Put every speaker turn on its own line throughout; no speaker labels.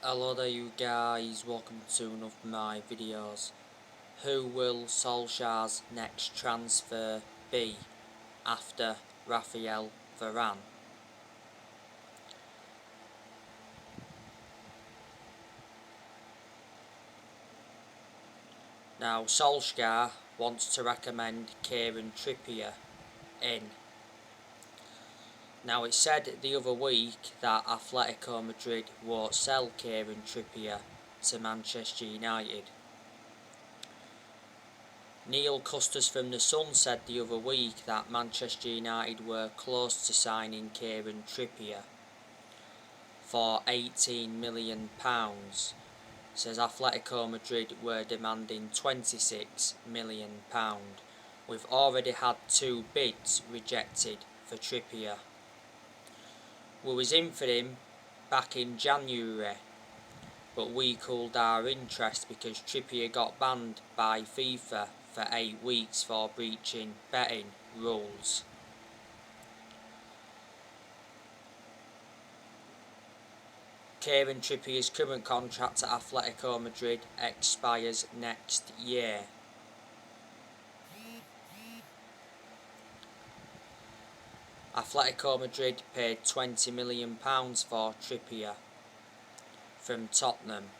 Hello there you guys, welcome to one of my videos. Who will Solskjaer's next transfer be after Raphael Varane? Now Solskjaer wants to recommend Kieran Trippier in. Now it said the other week that Atletico Madrid won't sell Kieran Trippier to Manchester United. Neil Custis from The Sun said the other week that Manchester United were close to signing Kieran Trippier for £18 million. Says Atletico Madrid were demanding £26 million. We've already had 2 bids rejected for Trippier. We was in for him back in January, but we cooled our interest because Trippier got banned by FIFA for 8 weeks for breaching betting rules. Kieran Trippier's current contract at Atletico Madrid expires next year. Atletico Madrid paid £20 million for Trippier from Tottenham.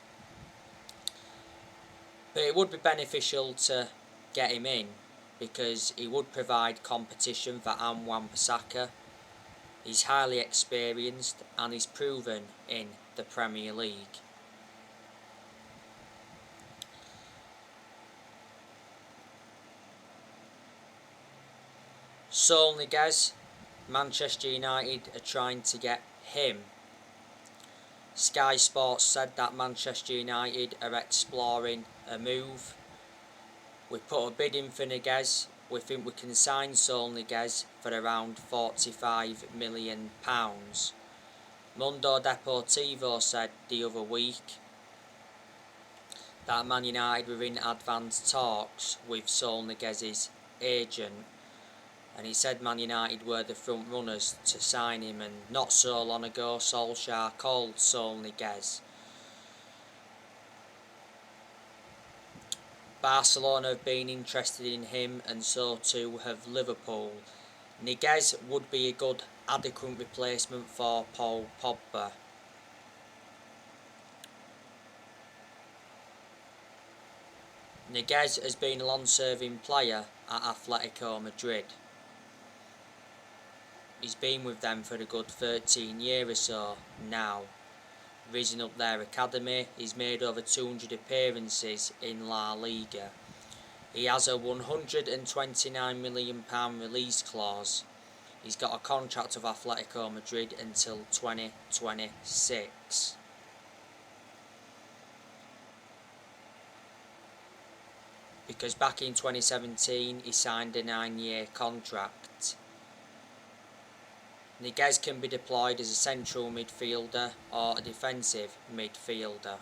But it would be beneficial to get him in because he would provide competition for Wan-Bissaka. He's highly experienced and he's proven in the Premier League. Solskjaer, Manchester United are trying to get him. Sky Sports said that Manchester United are exploring a move. We put a bid in for Niguez. We think we can sign Solskjaer for around £45 million. Mundo Deportivo said the other week that Man United were in advanced talks with Solskjaer's agent, and he said Man United were the front runners to sign him, and not so long ago Solskjaer called Solskjaer. Barcelona have been interested in him and so too have Liverpool. Niguez would be a good adequate replacement for Paul Pogba. Niguez has been a long-serving player at Atletico Madrid. He's been with them for a good 13 years or so now. Risen up their academy, he's made over 200 appearances in La Liga. He has a £129 million release clause. He's got a contract with Atletico Madrid until 2026. Because back in 2017 he signed a 9-year contract. Niguez can be deployed as a central midfielder or a defensive midfielder.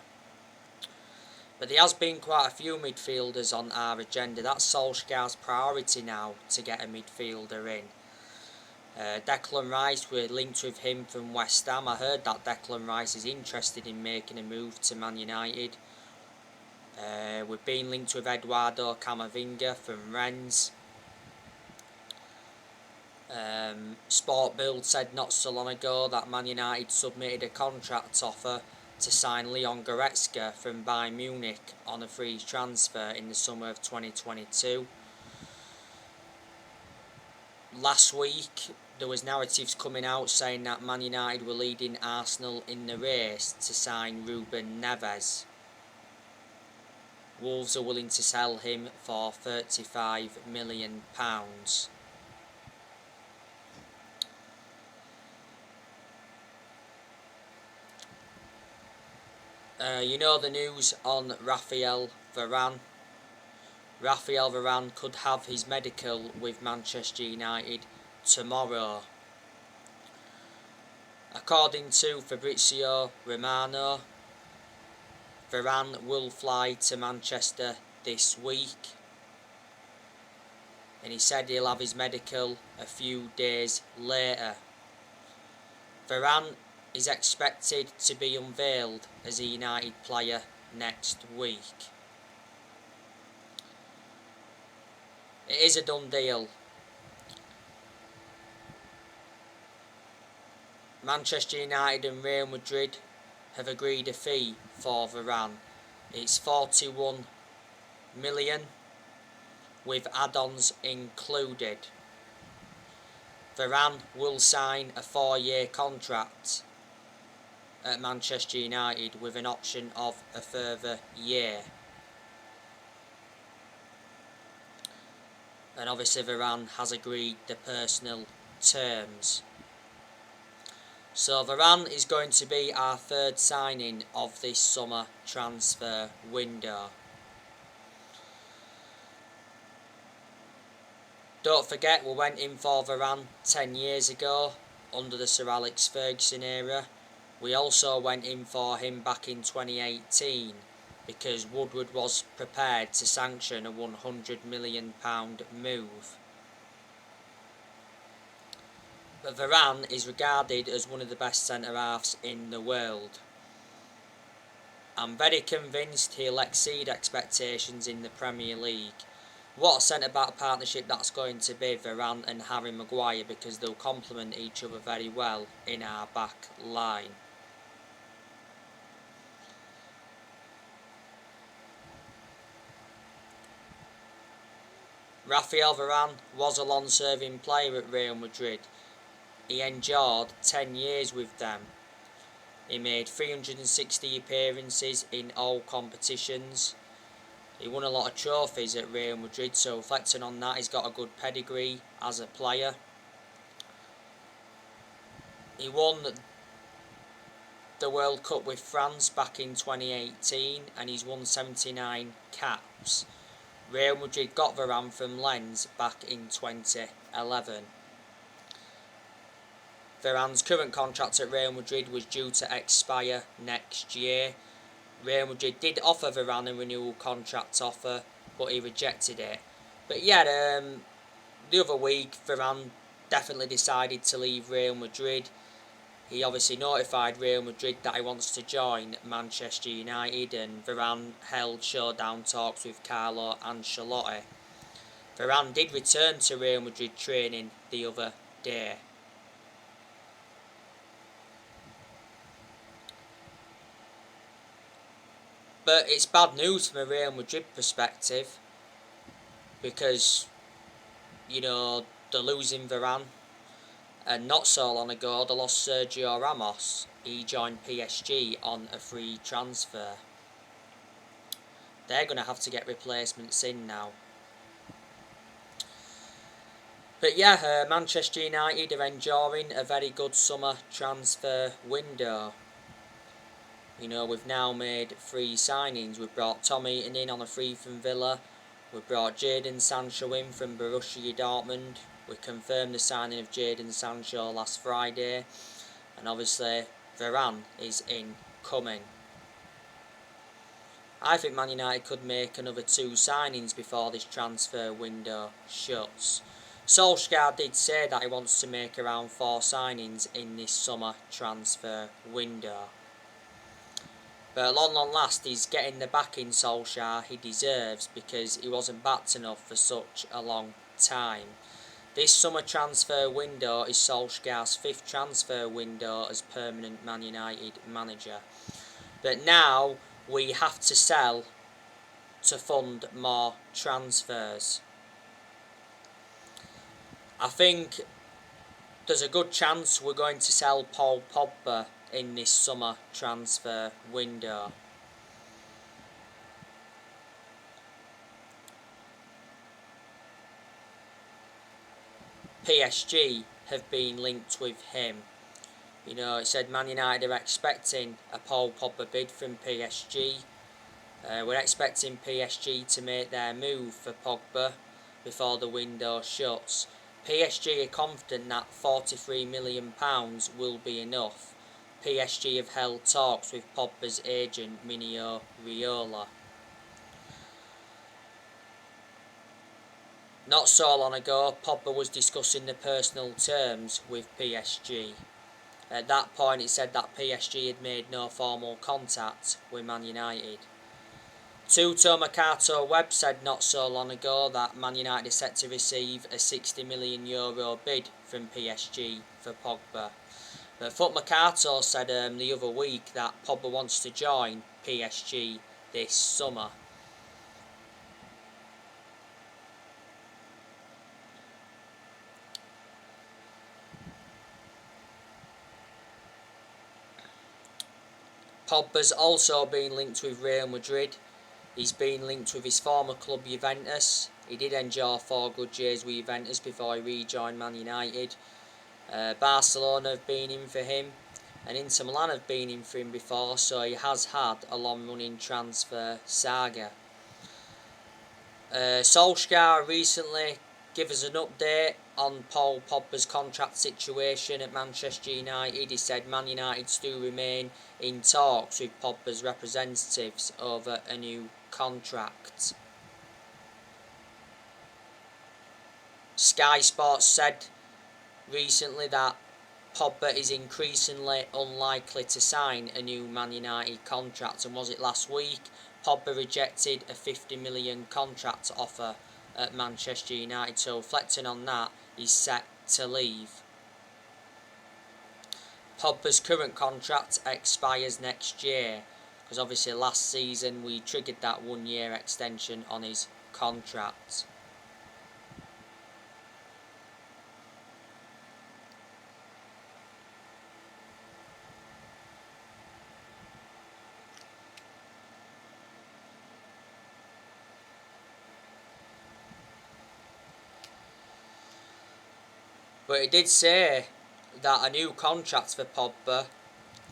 But there has been quite a few midfielders on our agenda. That's Solskjaer's priority now, to get a midfielder in. Declan Rice, we're linked with him from West Ham. I heard that Declan Rice is interested in making a move to Man United. We've been linked with Eduardo Camavinga from Rennes. Sport Bild said not so long ago that Man United submitted a contract offer to sign Leon Goretzka from Bayern Munich on a free transfer in the summer of 2022. Last week there was narratives coming out saying that Man United were leading Arsenal in the race to sign Ruben Neves. Wolves are willing to sell him for £35 million. You know the news on Raphael Varane. Raphael Varane could have his medical with Manchester United tomorrow. According to Fabrizio Romano, Varane will fly to Manchester this week, and he said he'll have his medical a few days later. Varane is expected to be unveiled as a United player next week. It is a done deal. Manchester United and Real Madrid have agreed a fee for Varane. It's 41 million with add-ons included. Varane will sign a 4-year contract at Manchester United with an option of a further year. And obviously Varane has agreed the personal terms. So Varane is going to be our third signing of this summer transfer window. Don't forget, we went in for Varane 10 years ago under the Sir Alex Ferguson era. We also went in for him back in 2018 because Woodward was prepared to sanction a £100 million move. But Varane is regarded as one of the best centre-halves in the world. I'm very convinced he'll exceed expectations in the Premier League. What a centre-back partnership that's going to be, Varane and Harry Maguire, because they'll complement each other very well in our back line. Rafael Varane was a long-serving player at Real Madrid. He endured 10 years with them. He made 360 appearances in all competitions. He won a lot of trophies at Real Madrid, so reflecting on that, he's got a good pedigree as a player. He won the World Cup with France back in 2018 and he's won 79 caps. Real Madrid got Varane from Lens back in 2011. Varane's current contract at Real Madrid was due to expire next year. Real Madrid did offer Varane a renewal contract offer, but he rejected it. But yeah, the other week Varane definitely decided to leave Real Madrid. He obviously notified Real Madrid that he wants to join Manchester United, and Varane held showdown talks with Carlo Ancelotti. Varane did return to Real Madrid training the other day. But it's bad news from a Real Madrid perspective because, they're losing Varane. And not so long ago, they lost Sergio Ramos. He joined PSG on a free transfer. They're going to have to get replacements in now. But yeah, Manchester United are enjoying a very good summer transfer window. We've now made 3 signings. We've brought Tom Heaton in on a free from Villa. We've brought Jadon Sancho in from Borussia Dortmund. We confirmed the signing of Jadon Sancho last Friday. And obviously, Varane is incoming. I think Man United could make another 2 signings before this transfer window shuts. Solskjaer did say that he wants to make around 4 signings in this summer transfer window. But at long last, he's getting the backing Solskjaer he deserves because he wasn't backed enough for such a long time. This summer transfer window is Solskjaer's 5th transfer window as permanent Man United manager. But now we have to sell to fund more transfers. I think there's a good chance we're going to sell Paul Pogba in this summer transfer window. PSG have been linked with him. It said Man United are expecting a Paul Pogba bid from PSG. We're expecting PSG to make their move for Pogba before the window shuts. PSG are confident that £43 million will be enough. PSG have held talks with Pogba's agent Minio Raiola. Not so long ago, Pogba was discussing the personal terms with PSG. At that point, it said that PSG had made no formal contact with Man United. Tuto Mercato Web said not so long ago that Man United is set to receive a €60 million bid from PSG for Pogba. But Foot Mercato said the other week that Pogba wants to join PSG this summer. Pogba's also been linked with Real Madrid. He's been linked with his former club Juventus. He did enjoy 4 good years with Juventus before he rejoined Man United. Barcelona have been in for him, and Inter Milan have been in for him before, so he has had a long running transfer saga. Solskjaer recently gave us an update on Paul Pogba's contract situation at Manchester United. He said Man United still remain in talks with Pogba's representatives over a new contract. Sky Sports said recently that Pogba is increasingly unlikely to sign a new Man United contract, and was it last week Pogba rejected a £50 million contract offer at Manchester United, so reflecting on that, he's set to leave. Pogba's current contract expires next year, because obviously last season we triggered that 1 year extension on his contract. But it did say that a new contract for Pogba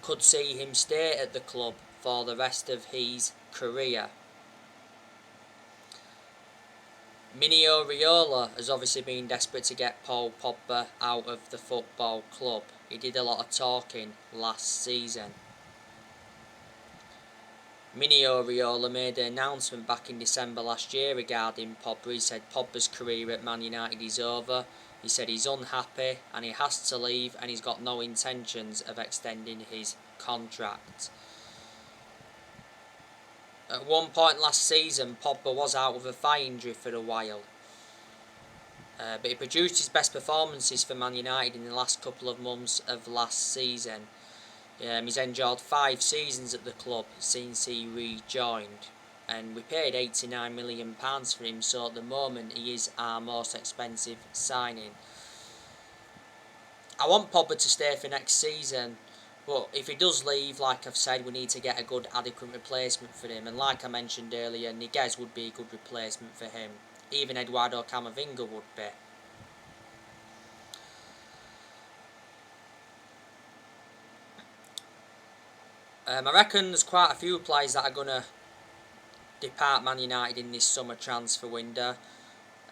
could see him stay at the club for the rest of his career. Mino Raiola has obviously been desperate to get Paul Pogba out of the football club. He did a lot of talking last season. Mino Raiola made an announcement back in December last year regarding Pogba. He said Pogba's career at Man United is over. He said he's unhappy and he has to leave, and he's got no intentions of extending his contract. At one point last season, Pogba was out with a thigh injury for a while. But he produced his best performances for Man United in the last couple of months of last season. He's enjoyed 5 seasons at the club since he rejoined, and we paid £89 million for him, so at the moment he is our most expensive signing. I want Pogba to stay for next season, but if he does leave, like I've said, we need to get a good adequate replacement for him, and like I mentioned earlier, Niguez would be a good replacement for him. Even Eduardo Camavinga would be. I reckon there's quite a few players that are going to depart Man United in this summer transfer window.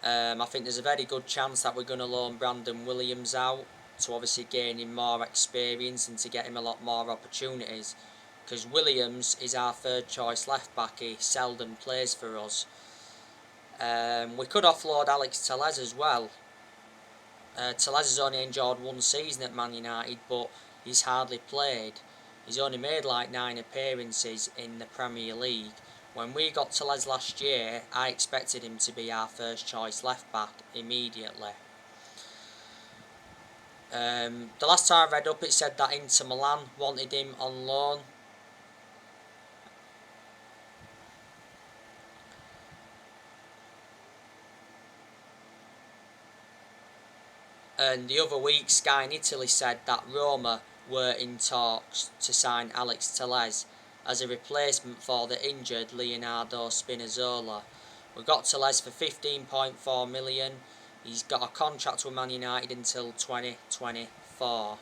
I think there's a very good chance that we're going to loan Brandon Williams out to obviously gain him more experience and to get him a lot more opportunities, because Williams is our third choice left back. He seldom plays for us. We could offload Alex Telles as well. Telles has only enjoyed 1 season at Man United, but he's hardly played. He's only made like 9 appearances in the Premier League. When we got Telles last year, I expected him to be our first choice left back immediately. The last time I read up, it said that Inter Milan wanted him on loan. And the other week, Sky in Italy said that Roma were in talks to sign Alex Telles as a replacement for the injured Leonardo Spinazzola. We got Telles for £15.4 million. He's got a contract with Man United until 2024.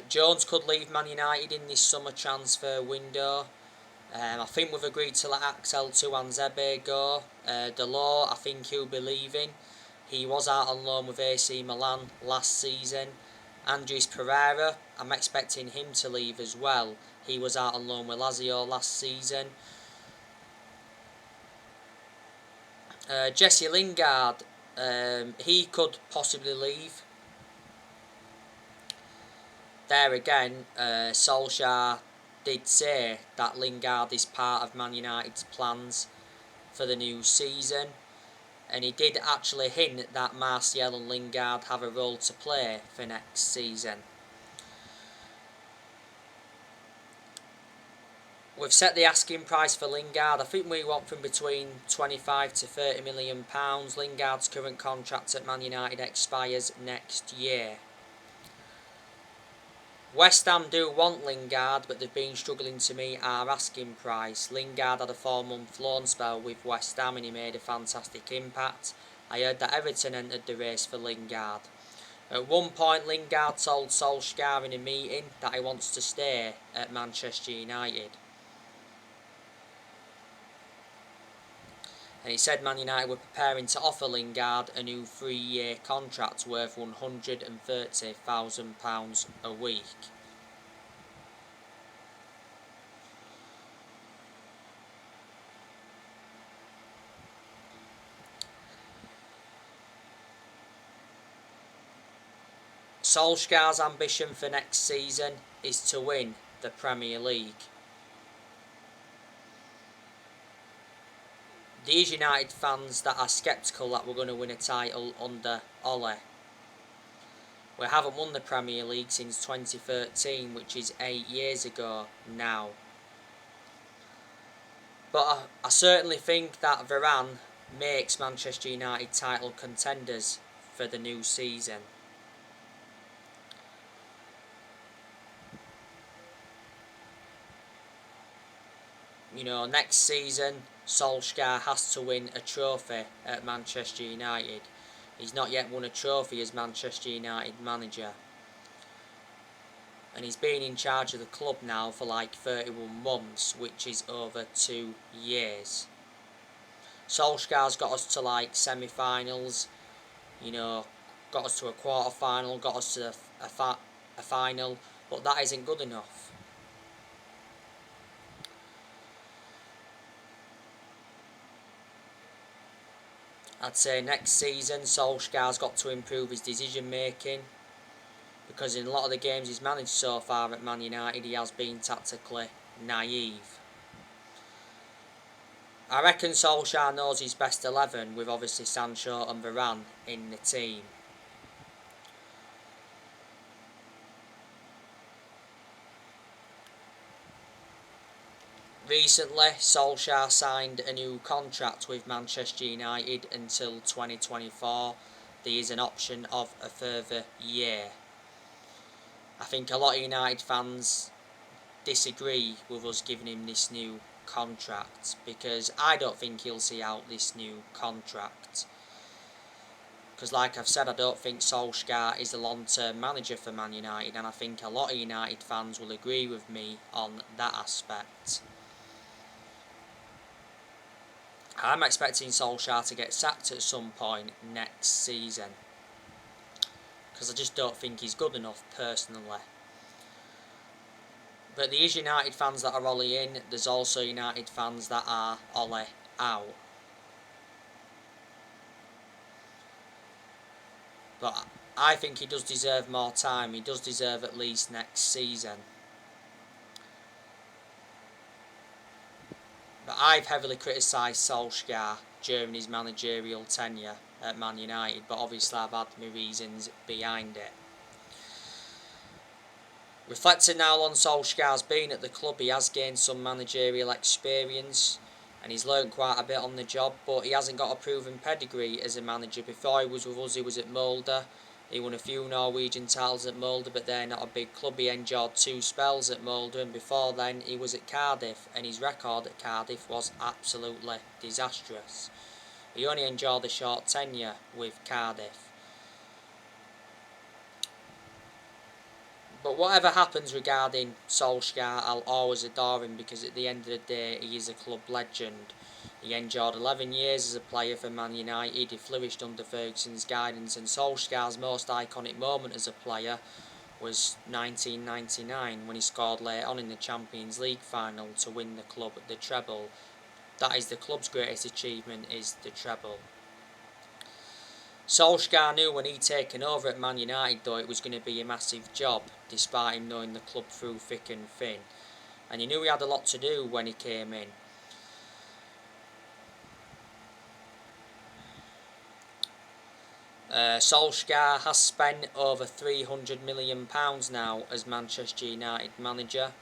Jones could leave Man United in this summer transfer window. I think we've agreed to let Axel Tuanzebe go. Delors, I think he'll be leaving. He was out on loan with AC Milan last season. Andres Pereira, I'm expecting him to leave as well. He was out on loan with Lazio last season. Jesse Lingard, he could possibly leave. there again, Solskjaer did say that Lingard is part of Man United's plans for the new season, and he did actually hint that Martial and Lingard have a role to play for next season. We've set the asking price for Lingard. I think we want from between 25 to 30 million pounds. Lingard's current contract at Man United expires next year. West Ham do want Lingard, but they've been struggling to meet our asking price. Lingard had a 4-month loan spell with West Ham and he made a fantastic impact. I heard that Everton entered the race for Lingard. At one point, Lingard told Solskjaer in a meeting that he wants to stay at Manchester United. And he said Man United were preparing to offer Lingard a new 3-year contract worth £130,000 a week. Solskjaer's ambition for next season is to win the Premier League. These United fans that are sceptical that we're going to win a title under Ole. We haven't won the Premier League since 2013, which is 8 years ago now. But I certainly think that Varane makes Manchester United title contenders for the new season. You know, next season Solskjaer has to win a trophy at Manchester United. He's not yet won a trophy as Manchester United manager. And he's been in charge of the club now for like 31 months, which is over 2 years. Solskjaer's got us to like semi-finals, you know, got us to a quarter-final, got us to a final, but that isn't good enough. I'd say next season Solskjaer's got to improve his decision making, because in a lot of the games he's managed so far at Man United he has been tactically naive. I reckon Solskjaer knows his best 11 with obviously Sancho and Varane in the team. Recently, Solskjaer signed a new contract with Manchester United until 2024. There is an option of a further year. I think a lot of United fans disagree with us giving him this new contract, because I don't think he'll see out this new contract. Because like I've said, I don't think Solskjaer is a long-term manager for Man United, and I think a lot of United fans will agree with me on that aspect. I'm expecting Solskjaer to get sacked at some point next season, because I just don't think he's good enough personally. But there is United fans that are Ole in, there's also United fans that are Ole out. But I think he does deserve more time, he does deserve at least next season. But I've heavily criticised Solskjaer during his managerial tenure at Man United, but obviously I've had my reasons behind it. Reflecting now on Solskjaer's been at the club, he has gained some managerial experience and he's learnt quite a bit on the job, but he hasn't got a proven pedigree as a manager. Before he was with us, he was at Molde. He won a few Norwegian titles at Molde, but they're not a big club. He endured 2 spells at Molde, and before then he was at Cardiff, and his record at Cardiff was absolutely disastrous. He only endured a short tenure with Cardiff. But whatever happens regarding Solskjaer, I'll always adore him, because at the end of the day he is a club legend. He endured 11 years as a player for Man United, he flourished under Ferguson's guidance, and Solskjaer's most iconic moment as a player was 1999, when he scored late on in the Champions League final to win the club the treble. That is the club's greatest achievement, is the treble. Solskjaer knew when he'd taken over at Man United though it was going to be a massive job, despite him knowing the club through thick and thin. And he knew he had a lot to do when he came in. Solskjaer has spent over £300 million now as Manchester United manager.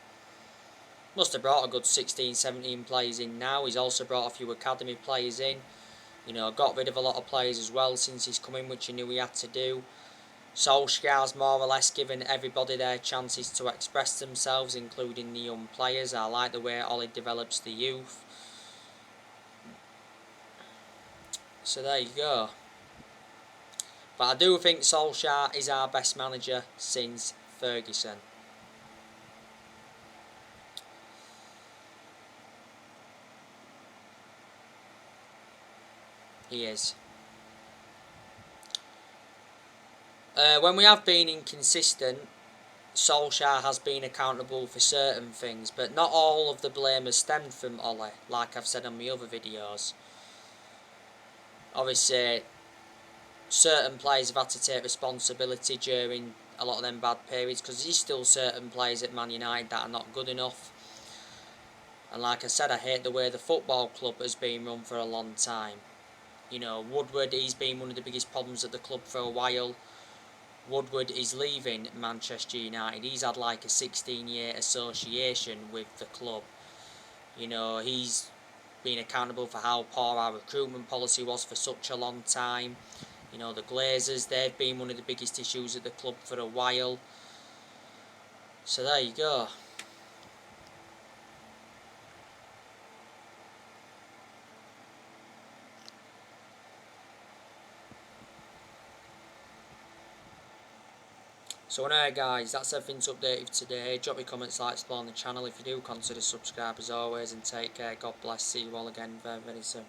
Must have brought a good 16-17 players in now. He's also brought a few academy players in. You know, got rid of a lot of players as well since he's come in, which he knew he had to do. Solskjaer's more or less given everybody their chances to express themselves, including the young players. I like the way Ollie develops the youth. So there you go. But I do think Solskjaer is our best manager since Ferguson. He is. When we have been inconsistent, Solskjaer has been accountable for certain things, but not all of the blame has stemmed from Ollie, like I've said on my other videos. Obviously, certain players have had to take responsibility during a lot of them bad periods, because there's still certain players at Man United that are not good enough. And like I said, I hate the way the football club has been run for a long time. You know, Woodward, he's been one of the biggest problems at the club for a while. Woodward is leaving Manchester United. He's had like a 16-year association with the club. You know, he's been accountable for how poor our recruitment policy was for such a long time. You know, the Glazers, they've been one of the biggest issues at the club for a while. So there you go. So anyway guys, that's everything to update you today. Drop your comments, like, explore on the channel. If you do, consider subscribe as always, and take care. God bless. See you all again very, very soon.